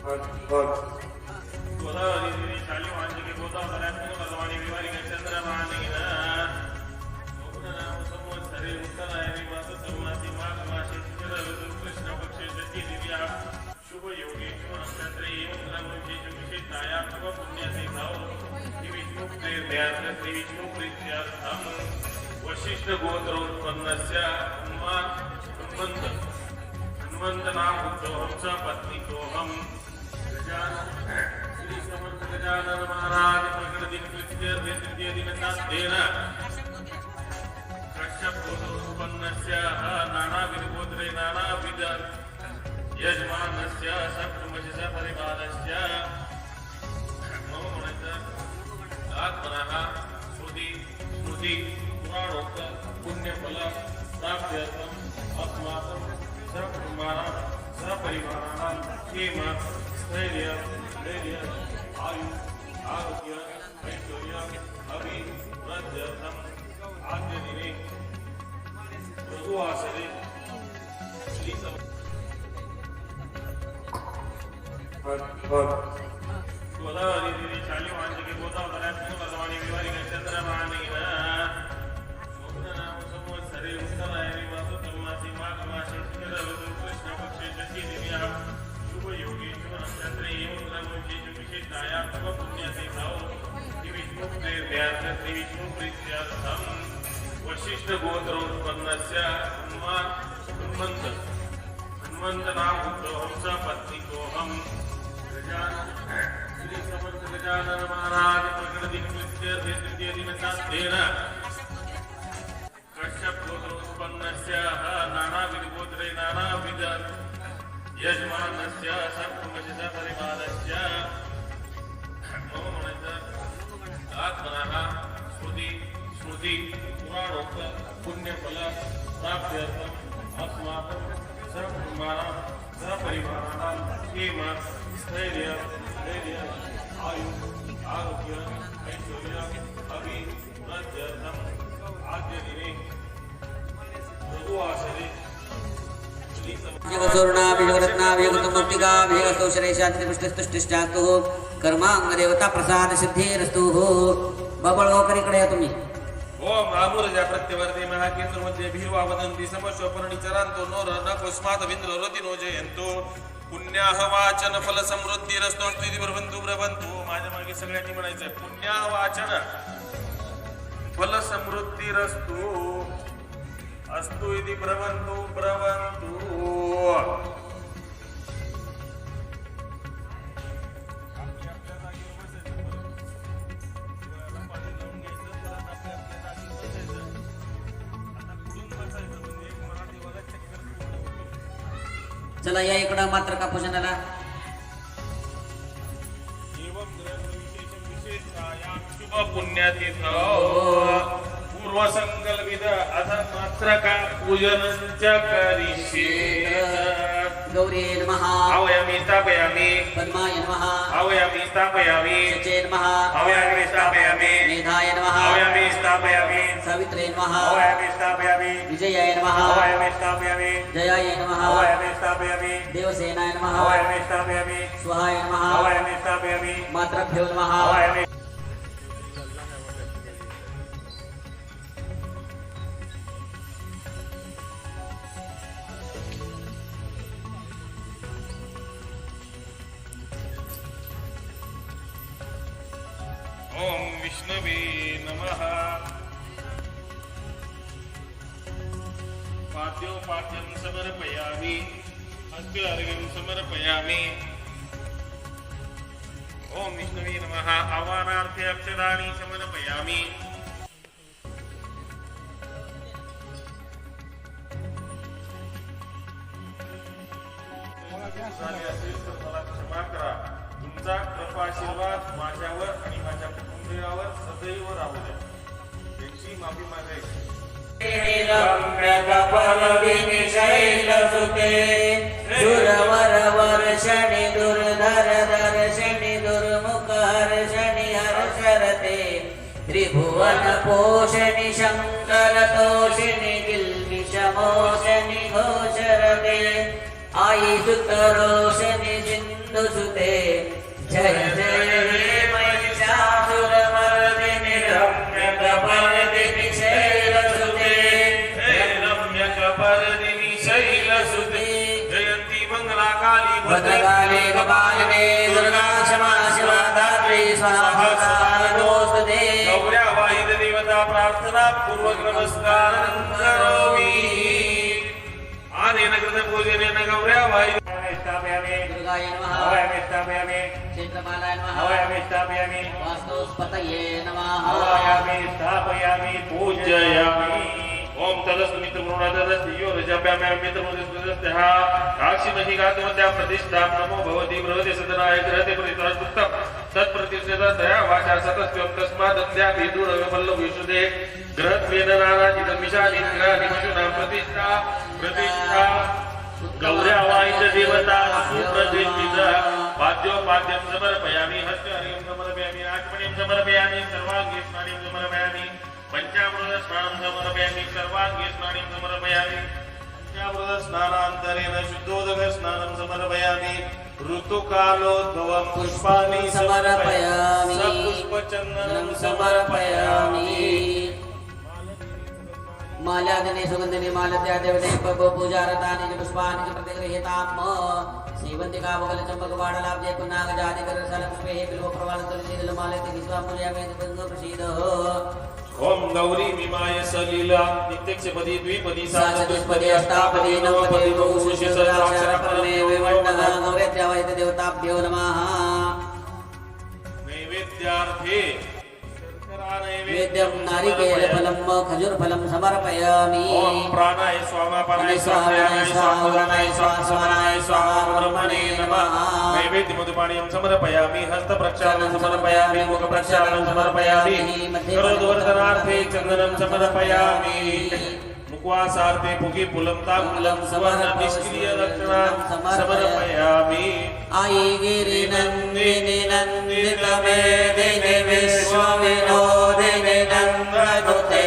गोदावरी शाली वांजिके गोदावरी भगवानी विवारी चंद्रमानीना संवत्सरे उत्तरायणी मास संमासी माघ मासे कृष्ण पक्षे षष्ठी दिव्या शुभ योगे शुभ नक्षत्रे विशेषाया शुभ पुण्याचे भाव श्री विष्णु प्रेरणार्थ श्री विष्णु प्रीत्यार्थम वशिष्ठ गोत्रोत्पन्नस्य हनुमंत नाम उद्धवस्य पत्नीकोऽहं श्री समर्थ गजानन महाराज प्रकट दिन तृतीय दिनतास्तेन कश्यप गोत्रोत्पन्नस्य नानाविध गोत्रे नानाविध यजमानस्य सप्तमस्य परिवारस्य मम मनः आत्मनः स्मृति पुराणोक्त पुण्यफल प्राप्त्यर्थम् अस्माकं सपरिवाराणां क्षेम स्थैर्य आयु आरोग्य ऐश्वर्य अभिवृद्ध्यर्थम् आद्यदिने रघुवासरे गोदावरी शाली वांजिके गोदावरी भगवानी विवारी चंद्रमानीना संवत्सरे उत्तरायणी मास संमासी माघ मासे कृष्ण पक्षे षष्ठी दिव्या शुभ योगे शुभ नक्षत्रे विशेषाया शुभ पुण्याचे भाव श्री विष्णु प्रेरणार्थ श्री विष्णु प्रीत्यार्थम वशिष्ठ गोत्रोत्पन्नस्य हनुमंत नाम उद्धवस्य पत्नीकोऽहं श्री समर्थ गजानन महाराज प्रकट दिन तृतीय दिनतास्तेन कश्यप गोत्रोत्पन्नस्य नानाविध गोत्रे नानाविध यजमानस्य सप्तमस्य परिवारस्य मम मनः आत्मनः स्मृति पुराणोक्त पुण्यफल प्राप्त्यर्थम् अस्माकं सपरिवाराणां क्षेम स्थैर्य आयु आरोग्य ऐश्वर्य अभिवृद्ध्यर्थम् आद्यदिने रघुवासरे कर्मांगदेवता प्रसाद सिद्धेरस्तु बबळोकरीकडे या तुम्ही ओम आमुरजा प्रत्यवर्ते महाकेंद्र मध्ये भीवा वदन्ति समश्वपर्णि चरान्तो नोर नकोस्मात् विन्द्र रतिनो जयन्तो पुण्याह वाचन फल समृद्धिरस्तो स्थिती ब्रवन्तु माझ्या मागे सगळ्यांनी म्हणायचंय पुण्याह वाचन फल समृद्धिरस्तु अस्तु इति ब्रवन्तु चला या इकडं मात्र कापूजनाला शुभ पुण्यातीर्थ पूर्व संकल्पित अथ मात्र का पूजन च करिष्ये गौरी नमः आवयामि स्थापयामि पद्माय नमः आवयामि स्थापयामि शचे नमः आवयामि स्थापयामि मेधाय नमः आवयामि स्थापयामि सावित्रे नमः आवयामि स्थापयामि विजयाय नमः आवयामि स्थापयामि जयाय नमः आवयामि स्थापयामि देवसेनाय नमः आवयामि स्थापयामि स्वाहाय नमः आवयामि स्थापयामि मातृभ्यो नमः आवयामि ओम विष्णवे नमः पाद्योपाद्यं समर्पयामि हस्ते अर्घ्यं समर्पयामि ओम विष्णवे नमः आवाहनार्थे अक्षराणि समर्पयामि मला क्षमा करा तुमचा कृपाशीर्वाद माझ्यावर आणि माझ्या कुटुंबियावर सदैव राहू द्या याची माफी मागायची वर्षणि दुर्धर दर्शनि दुर्मुख हर्षणि हर्षरते त्रिभुवन पोषणि शंकर तोषिणि गिल्मिषमोषणि घोषरते आई सुत रोषणि जिंद सिंधुसुते जय जय हे महिषासुरमर्दिनि रम्यकपर्दिनि शैलसुते हे रम्यकपर्दिनि शैलसुते जयन्ती मंगला काली भद्रकाली कपालिनी दुर्गा क्षमा शिवा धात्री स्वाहा नमोस्तुते गौर्या वाहिद देवता प्रार्थना पूर्वक नमस्कार करोमि आनेन कृत पूजनेन गौर्या वाहिद दुर्गाय नमः हवयामि स्थापयामि क्षेत्रपालाय नमः हवयामि स्थापयामि वास्तुस्पतये नमः हवयामि स्थापयामि पूजयामि ओम तदस्तु मित्रपुरुषादस्तु यो रजाप्याम्यां मित्रपुरुषस्तः काक्षिमहि गातुमत्या प्रतिष्ठां नमो भवति बृहति सदनाय ग्रहते प्रतिष्ठा तत्प्रतिष्ठितया वाचा सतस्त्वं तस्मादद्यापि दूरवल्लभविशुद्धे ग्रहत्वेन नानाचितं विशालिग्रहाणि पशूनां प्रतिष्ठा गौर्या वाहिद देवता सुप्रतिष्ठिता पाद्योपाद्यं समर्पयामि हस्तहरिं समर्पयामि आचमनीं समर्पयामि सर्वाङ्गे स्नानिं समर्पयामि पंचामृत स्नानं समर्पयामि सर्वाङ्गे स्नानिं समर्पयामि पंचामृत स्नानान्तरेण शुद्धोदक स्नानं समर्पयामि ऋतुकालोद्भवं पुष्पाणि समर्पयामि सपुष्पचन्दनं समर्पयामि माल्यादिने सुगन्धिने मालत्या देवते पूजारतानि च पुष्पाणि च प्रतिगृह्यताम् श्रीवन्तिका बगल चंपक वाडलाब्जे पुन्नागजादिकर सलपुष्पे बिल्वप्रवाल तुलसीदल मालति विश्वापूर्यामे प्रसीदः ओम गौरी विमाय सलीला नित्यक्षपदी द्विपदी साचतुष्पदी अष्टापदी नवपदी बहुशुष्य सहस्राक्षर परमे विवर्णः गौरेत्यावहित देवताभ्यो नमः नैवेद्यार्थे वेद्यं नारिकेलफलं खजूरफलं समर्पयामि ओम प्राणाय स्वामापानाय स्वाहाय स्वाहाय स्वाहाय स्वाहा ब्रह्मणे नमः नैवेद्यमधुपानीयं समर्पयामि हस्तप्रक्षालनं समर्पयामि मुखप्रक्षालनं समर्पयामि करोदवर्धनार्थे चन्दनं समर्पयामि मुखवासार्थे पुगे पुलं ताम्बूलं सुवर्ण निष्क्रिय दक्षिणां समर्पयामि आई गिरिनन्दिनि नन्दितमेदिनि विश्वविनोदिनि नन्दनुते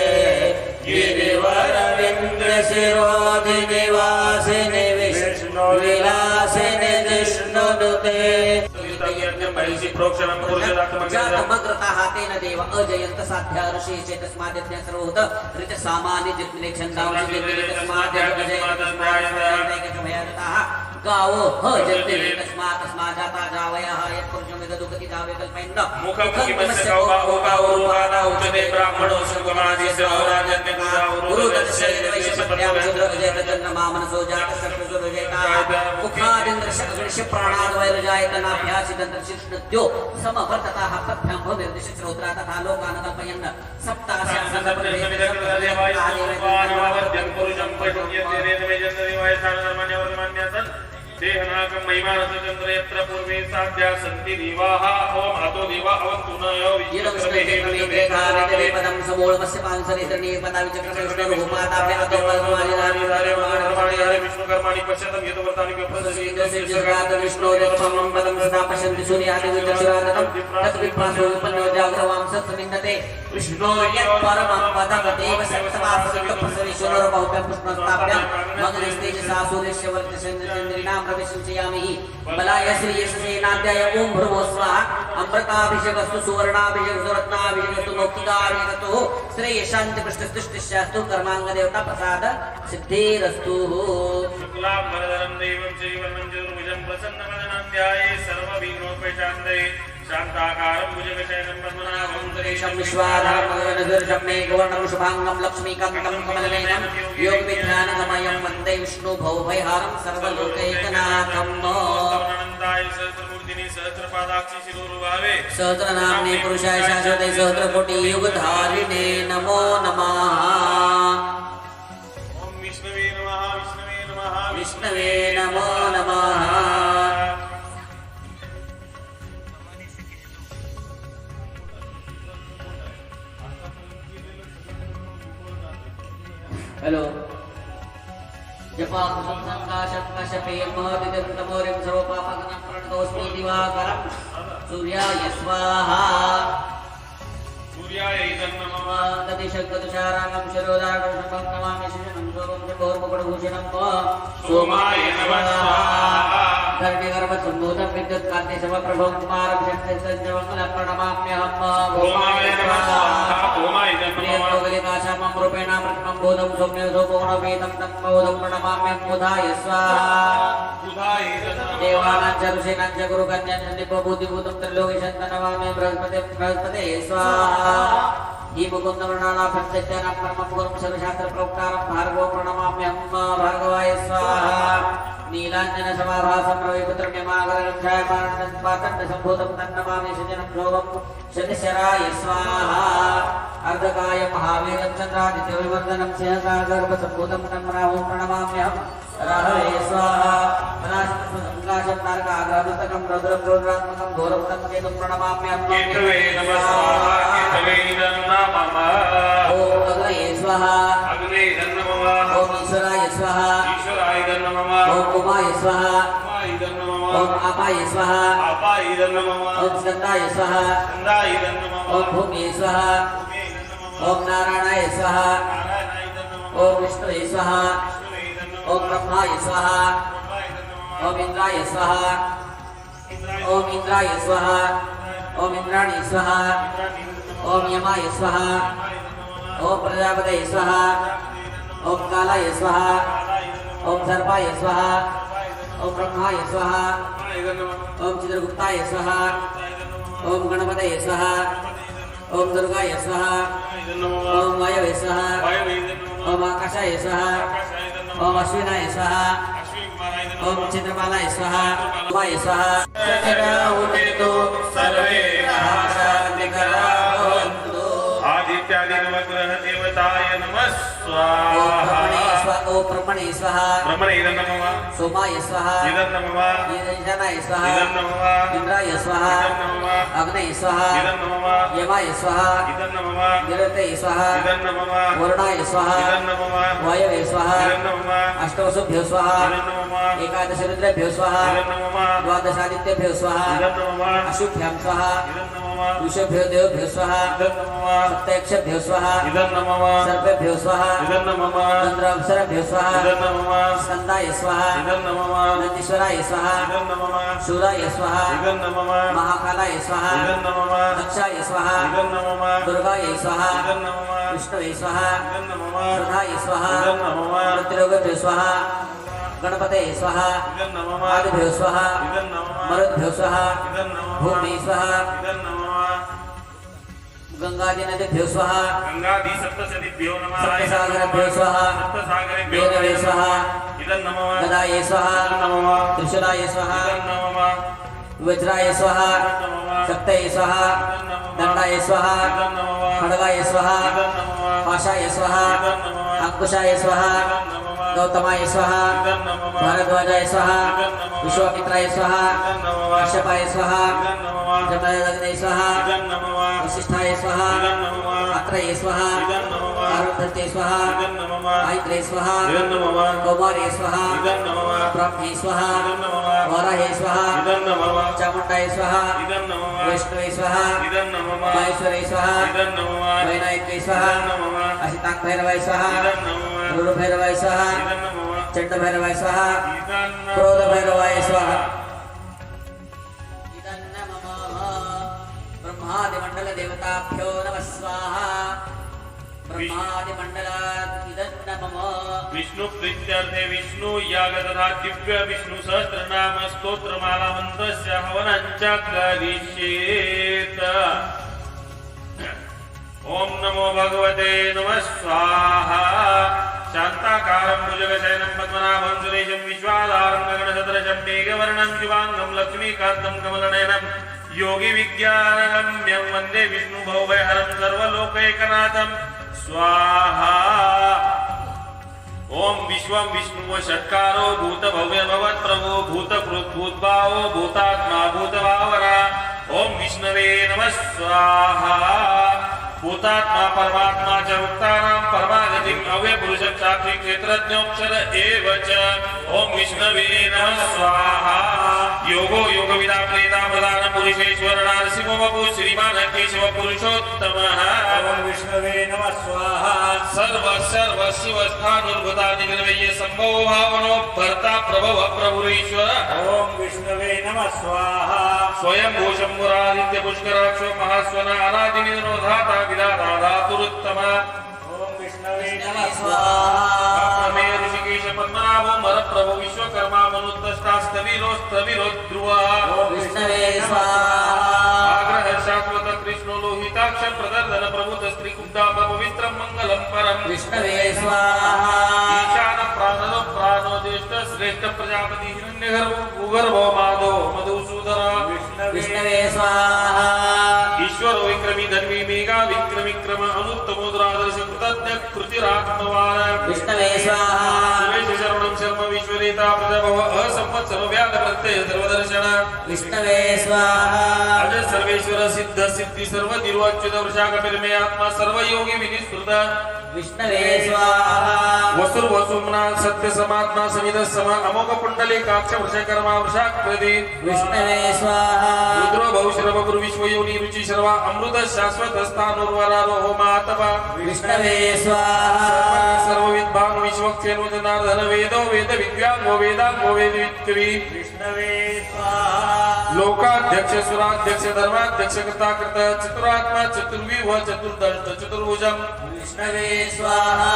गिरिवरविन्द्रशिरोधिनि वासिनि विष्णुविलासिनि जिष्णुनुते जातमग्रताः तेन देव अजयन्त साध्या ऋषि चेतस्माद्यज्ञ सर्वभूत ऋत सामान्य जित्मिले छन्दांसि जित्मिले गावो ह जन्ते तस्मात् तस्मात् जाता जावयः यत्पुरुषं विदुगति जावे कल्पयन् मुखमुखिमस्य गौबाहो गावोरुपादा उच्यते ब्राह्मणो सुगमादिस्य राजन्य गुरुदर्शयेन्द्रमामनसो जातसर्वजयता मुखादिन्द्रशगणश प्राणाद्वैरजायतनाभ्यासिदन्तर्शिष्णुद्यो समवर्तताः पथ्यां भूमिर्दिश श्रोत्रा तथा लोकान् कल्पयन् देहनाकं महिमानसचन्द्र यत्र पूर्वे साध्या सन्ति देवाः ओम आतो देवा अवन्तु न पदं समूलमस्य पांसरितर्णी पदाविचक्रमेश्वररूपादाभ्यातोपदमानि विष्णुकर्माणि पश्यतं यतवर्तानि विष्णोरथमं पदं सदा पश्यन्ति सूर्यादिविचक्षुरागतं तद्विप्रासो विपन्नो जाग्रवां सत्समिन्दते विष्णो यत्परमं पदं देव सप्तमासकप्रसविश्वरोपहुभ्यं पुष्पस्ताभ्यं मग्नेस्तेजसा सूर्यस्य वर्चसेन्द्रिणां प्रविशंसयामि बलाय श्रीयशसेनाध्याय ओम भ्रुवो स्वाहा अमृताभिषेकस्तु सुवर्णाभिषेकस्तु रत्नाभिषेकस्तु मौक्तिकाभिषेकस्तु श्रेयशान्ति पृष्ठस्तुष्टिश्चास्तु कर्माङ्गदेवता प्रसाद सिद्धिरस्तु शुक्लां वरदं देवं श्रीवर्णं चतुर्भुजं प्रसन्नवदनाध्याये सर्वविघ्नोपशान्तये शान्ताकारं भुजगशयनं पद्मनाभं सुरेशं विश्वाधारं मेघवर्णं शुभाङ्गं लक्ष्मीकान्तं कमलनयनं योगविज्ञानगमयं वन्दे विष्णुभवभयहारं सर्वलोकैकनाथम् अनन्ताय सहस्रमूर्तिनि सहस्रपादाक्षि शिरोरुभावे सहस्रनाम्ने पुरुषाय शाश्वते सहस्रकोटियुगधारिणे नमो नमः ओम विष्णवे नमः विष्णवे नमः विष्णवे नमो नमः हेलो जपाकुसुम संकाशं कशपेयं महदिदं तमोरिं सर्वपापघ्नं प्रणतोऽस्मि दिवाकरं सूर्याय स्वाहा सूर्याय इदं नमः तदिशक्तुषारागं शिरोदागं शुभं नमामि शिशनं सोमं च भोर्मकुटभूषणं सोमाय नमः सर्वे गर्भ सम्भूतं विद्युत् कान्ति समप्रभं कुमारं शक्तिसञ्जमङ्गलं प्रणमाम्यहम् गोमाय नमः स्वाहा गोमाय नमः प्रियङ्गलिकाशामं रूपेण प्रथमं भूतं सौम्यसोपूर्णवेदं तन्मोदं प्रणमाम्यं बुधाय स्वाहा बुधाय नमः देवानां च ऋषीणां च गुरुकन्यां च नित्यभूतिभूतं त्रिलोकीशं नमामि बृहस्पते स्वाहा ही मुकुन्दवर्णाला प्रत्यक्षानां परमं गुरुं सर्वशास्त्रप्रोक्तारं भार्गवं प्रणमाम्यहं भार्गवाय स्वाहा नीलाञ्जनसमाभासं रविपुत्रं यमागरं छायामानन्दं तन्नमामि सजनं शोभं शतशराय स्वाहा अर्धकाय महावीरं चन्द्रादित्यविवर्धनं सिंहसागर्भसम्भूतं तं राहुं प्रणमाम्यहं राहवे स्वाहा प्रकाशं तारकाग्रहपुस्तकं रुद्रं रुद्रात्मकं घोरं तं केतुं प्रणमाम्यहं केतवे नमः स्वाहा केतवे नमः ॐ अग्नये स्वाहा अग्ने नमः ॐ ईश्वराय स्वाहा ईश्वराय नमः ॐ उमाय स्वाहा उमाय नमः ॐ आपाय स्वाहा अपाय नमः ॐ स्कन्दाय स्वाहा स्कन्दाय नमः ॐ भूमये स्वाहा भूमे नमः ॐ नारायणाय स्वाहा नारायणाय नमः ॐ विष्णुवे स्वाहा विष्णुवे नमः ॐ ब्रह्माय स्वाहा ब्रह्माय नमः ॐ इन्द्राय स्वाहा इंद्राय ॐ इन्द्राय स्वाहा ॐ इन्द्राणी स्वाहा ॐ यमाय स्वाहा ॐ प्रजापतये स्वाहा ॐ कालाय स्वाहा ॐ सर्पाय स्वाहा ॐ ब्रह्माय स्वाहा ॐ चित्रगुप्ताय स्वाहा ॐ गणपतये स्वाहा ॐ दुर्गाय स्वाहा ॐ वायवे स्वाहा ॐ आकाशाय स्वाहा ॐ अश्विनाय स्वाहा ॐ चित्रपालाय स्वाहा वाय स्वाहा सर्वे शान्तिकरावन्तु आदित्यादि नवग्रह देवताय नमः ॐ स्वाहा ब्रह्मणे स्वाहा ब्रह्मणे नमः सोमाय स्वाहा इदं नमः ईशानाय स्वाहा इदं नमः इंद्राय स्वाहा इदं नमः अग्नये स्वाहा इदं नमः यमाय स्वाहा इदं नमः निरतये स्वाहा इदं नमः वरुणाय स्वाहा इदं नमः वायवे स्वाहा इदं नमः अष्टवसुभ्यो स्वाहा इदं नमः एकादश रुद्रेभ्यो स्वाहा इदं नमः द्वादशादित्यभ्यो स्वाहा इदं नमः अशुभ्यां स्वाहा इदं नमः ऋषभ्यो देवभ्यो स्वाहा इदं नमः सप्तयक्षभ्यो स्वाहा इदं नमः सर्पेभ्यो स्वाहा इदं नमः चन्द्रावसरभ्यो स्वाहा इदं नमः स्कन्दाय स्वाहा इदं नमः नन्दीश्वराय स्वाहा इदं नमः शूराय स्वाहा इदं नमः महाकालाय स्वाहा इदं नमः दक्षाय स्वाहा इदं नमः दुर्गाय स्वाहा इदं नमः विष्णवे स्वाहा इदं नमः प्रधाय स्वाहा इदं नमः मृत्युरोगभ्यो स्वाहा गणपतये स्वाहा इदं नमः आदिभ्यो स्वाहा इदं नमः मरुद्भ्यो स्वाहा इदं नमः भूमि स्वाहा इदं नमः गंगादिनदिभ्यो स्वाहा गंगादि सप्तशतीभ्यो नमः सप्तसागरेभ्यो स्वाहा सप्तसागरेभ्यो वेदवे स्वाहा इदं नमः गदाये स्वाहा इदं नमः त्रिशूलाय स्वाहा इदं नमः वज्राय स्वाहा शक्तये स्वाहा दंडाय स्वाहा इदं नमः खड्गाय स्वाहा इदं नमः पाशाय स्वाहा इदं नमः अंकुशाय स्वाहा इदं नमः गौतमाय स्वाहा इदं नमः भारद्वाजाय स्वाहा विश्वामित्राय स्वाहा इदं नमः कश्यपाय स्वाहा इदं नमः जमदग्ने स्वाहा इदं नमः वसिष्ठाय स्वाहा इदं नमः अत्रये स्वाहा इदं नमः आरुद्धते स्वाहा इदं नमः मैत्रे स्वाहा इदं नमः कौमारे स्वाहा इदं नमः ब्रह्मे स्वाहा इदं नमः वाराहे स्वाहा इदं नमः चामुण्डाय स्वाहा इदं नमः वैष्णवे स्वाहा इदं नमः महेश्वरे स्वाहा इदं नमः वैनायके स्वाहा इदं नमः असिताङ्गभैरवाय स्वाहा इदं नमः रुरुभैरवाय स्वाहा इदं नमः चण्डभैरवाय स्वाहा इदं नमः क्रोधभैरवाय स्वाहा इदं नमः ब्रह्मादिमण्डलदेवताभ्यो नमः स्वाहा ब्रह्मादिमण्डलात् इदं नमः विष्णु प्रीत्यर्थे विष्णु याग तथा दिव्य विष्णु सहस्रनाम स्तोत्रमाला मन्त्रस्य हवनञ्च करिष्येत ओम नमो भगवते नमः स्वाहा शान्ताकारं भुजगशयनं पद्मनाभं सुरेशं विश्वाधारं गगनसदृशं मेघवर्णं शिवाङ्गं लक्ष्मीकान्तं कमलनयनं योगिविज्ञानगम्यं वन्दे विष्णुभवभयहरं सर्वलोकैकनाथं स्वाहा ओम विश्वं विष्णुव षट्कारो भूत भव्य भवत् प्रभो भूत कृत भूतभावो भूतात्मा भूतभावना ओम विष्णवे नमः स्वाहा भूतात्मा परमात्मा च मुक्तानां परमागतिम् अव्ययपुरुषं साक्षी क्षेत्रज्ञोऽक्षर एव च ओम विष्णवे नमः स्वाहा योगो योग लोकविदा प्रेता प्रधान पुरुषेश्वर नरसिंह बाबू श्रीमान केशव पुरुषोत्तमः ओम विष्णवे नमः स्वाहा सर्व सर्व शिव स्थानुर्भूता निर्वय संभव भावनो भर्ता प्रभव प्रभुरीश्वर ओम विष्णवे नमः स्वाहा स्वयंभू शंभुरादित्य पुष्कराक्ष महास्वन अनादिनी धाता विधाता धातुरुत्तम ओम विष्णवे नमः स्वाहा प्रमे ऋषिकेश पद्मनाभो मर प्रभु विश्वकर्मा मनुत्तष्टास्तवीरो ध्रुव विष्णवे स्वाहा आग्रह शाश्वत कृष्ण लोहिताक्ष प्रदर्दन प्रभुत स्त्री कुंडाम पवित्रं मंगलम परम विष्णवे स्वाहा ईशान प्राणो ज्येष्ठ श्रेष्ठ प्रजापति हिरण्यगर्भ भूगर्भो माधव मधुसूदन विष्णवे स्वाहा ईश्वर विक्रमी धन्वी मेघा विक्रम अनुत्तमोदरादर्श कृतज्ञ कृतिरात्मवान विष्णवे स्वाहा सुरेश शरणं शर्म विश्वरेता प्रजभव असंवत्सर व्याध प्रत्यय सर्वदर्शन विष्णवे स्वाहा अज सर्वेश्वर सिद्ध सिद्धि सर्व निर्वाच्युत वृषाकपिर्मे आत्मा सर्व योगी विनिस्तृत विष्णवे स्वाहा वसुर वसुमना सत्य समात्मा समित सम अमोघ पुंडली काक्ष वृषकर्मा वृषाकृति विष्णवे स्वाहा रुद्र भौशरभ गुरु विश्व योनि रुचि शर्वा अमृत शाश्वत स्थानुर्वरा रोह मातवा विष्णवे स्वाहा सर्वविद भानु विश्वक्षेनो जनार्दन वेदो वेद विद्यांगो वेदांगो वेद वित्कवी विष्णवे स्वाहा लोकाध्यक्ष सुराध्यक्ष धर्माध्यक्ष कृता कृत चतुरात्मा चतुर्व्यूह चतुर्दष्ट चतुर्भुजम विष्णवे स्वाहा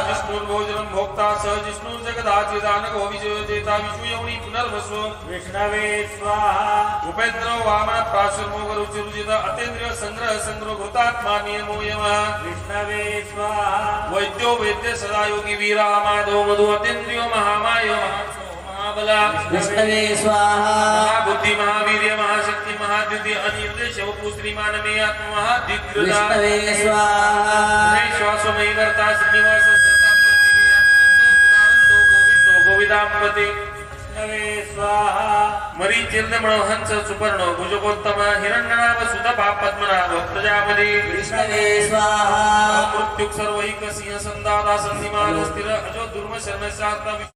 विष्णुर्भोजनं भोक्ता स जिष्णु जगदाचिदानक विजयजेता विश्वयोनि पुनर्वसु विष्णवे स्वाहा उपेन्द्र वामन प्राशुर्मोग रुचिरुजित अतेन्द्रिय संग्रह घृतात्मा नियमो यमः विष्णवे स्वाहा वैद्यो वैद्य सदा योगी वीरा माधव मधु अतेन्द्रियो महामाय महाबला विष्णवे स्वाहा महाबुद्धि महावीर्य महाशक्ति महाद्युति अनिर्देश वपु श्रीमान मे आत्मा महादिग्रता विष्णवे स्वाहा श्वासमयी वर्ता श्रीनिवास गोविंदापति विष्णवे स्वाहा मरीचिर्दमण हंस सुपर्ण भुजगोत्तम हिरण्यनाभ सुतपा पद्मनाभ प्रजापति विष्णवे स्वाहा मृत्युक सर्वैक सिंह संदाता संधिमान स्थिर अजो दुर्म शरण शास्त्र